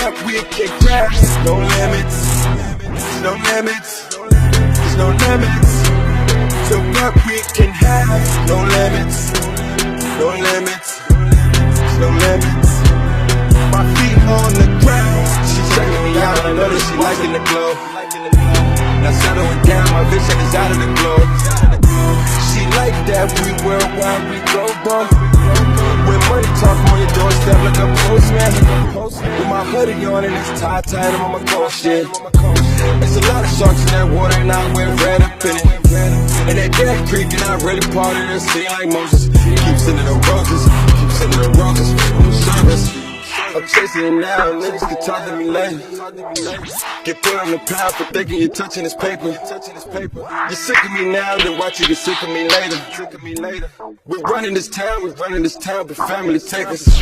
what we can grab. No limits, no limits, there's no limits to what we can have. No limits, no limits, there's no limits. My feet on the ground, she's checking me out, I know that she liking the glow. Now settling down, my vision is out of the glow. She like that, we worldwide, we global. When money talk on your doorstep like a postman. With my hoodie on and it's tied, and I'm on my cold shit. There's a lot of sharks in that water and I went red up in it. And that dead creek and I really part of the sea like Moses. Keep sending the roses, keep sending the roses from the service. I'm chasing it now, niggas can talk to me later. Get put on the pound for thinking you're touching this paper. You're sick of me now, then watch you get sick of me later. We're running this town, but family take us.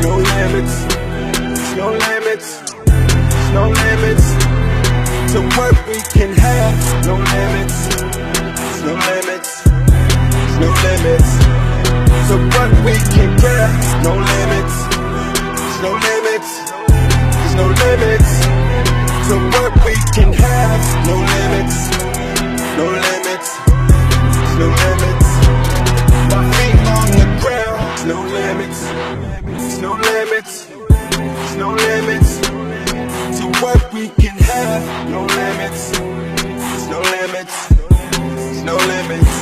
No limits, no limits, no limits to what we can have. No limits, no limits, no limits to what we can grab. No limits. No limits, there's no limits to what we can have. No limits, no limits, there's no limits. My feet on the ground. No limits, there's no limits, there's no limits to what we can have. No limits, there's no limits, there's no limits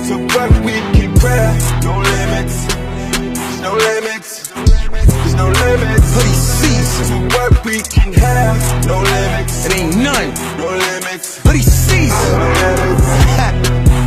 to what we can grab. No limits, there's no limits. There's no limits for these seasons to what we can have. No limits, it ain't none. No limits for these seasons. No limits.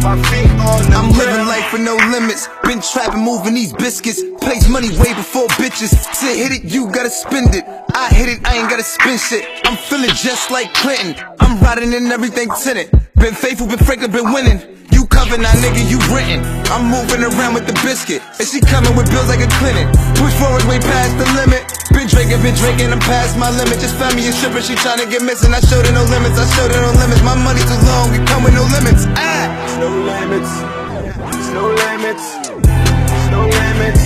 My feet on the I'm living life with no limits. Been trapping, moving these biscuits. Place money way before bitches. Say hit it, you gotta spend it. I hit it, I ain't gotta spend shit. I'm feeling just like Clinton. I'm riding in everything tinted. Been faithful, been Franklin, been winning. You cover now, nigga, you rentin'. I'm moving around with the biscuit, and she coming with bills like a clinic. Push forward, way past the limit. Been drinking, I'm past my limit. Just found me a stripper, she tryna get missing. I showed her no limits, I showed her no limits. My money too long, we come with no limits. There's no limits, there's no limits, there's no limits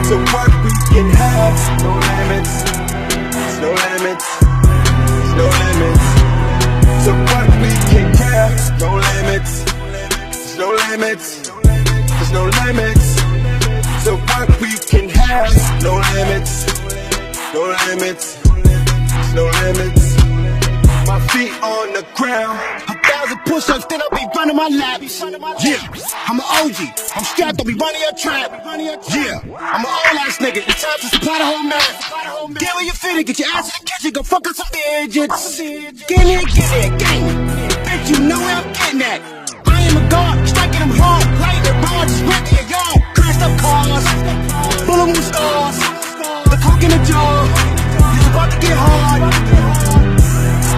to what we can have. No limits, there's no limits, there's no limits to what we can have. No limits. No limits, there's no limits to what we can have. No limits, no limits, there's no limits. My feet on the ground. 1,000 push-ups, then I'll be running my laps. Yeah, I'm an OG, I'm strapped, I'll be running your trap. Yeah, I'm an old-ass nigga, it's time to supply the whole map. Get where you fit it, get your ass in the kitchen, go fuck up some digits. Get in, gang. Bitch, you know where I'm getting at. I am a god, striking them hard, lighting the rod, just wrecking your yard. Crashed up cars, full of new stars. The coke in the jar, it's about to get hard.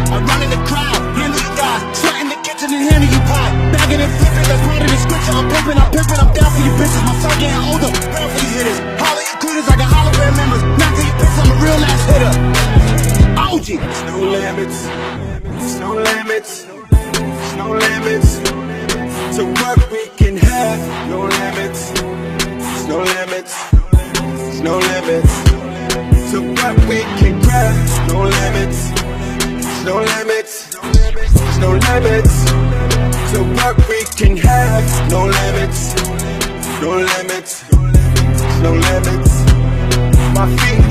I'm running the crowd, handle you guys, sweating the kitchen and handle you pot. Bagging and flipping, that's part of the scripture. I'm pimping, I'm down for you bitches. My son getting older, proud for you hitters. Holler you critters, I got hologram members. Not for you bitches, I'm a real ass hitter. OG. There's no limits, there's no limits, there's no limits to what we can have. No limits, there's no limits, there's no limits to what we can grab. No limits, there's no limits, there's no limits to what we can have. No limits, no limits, there's no limits. My feet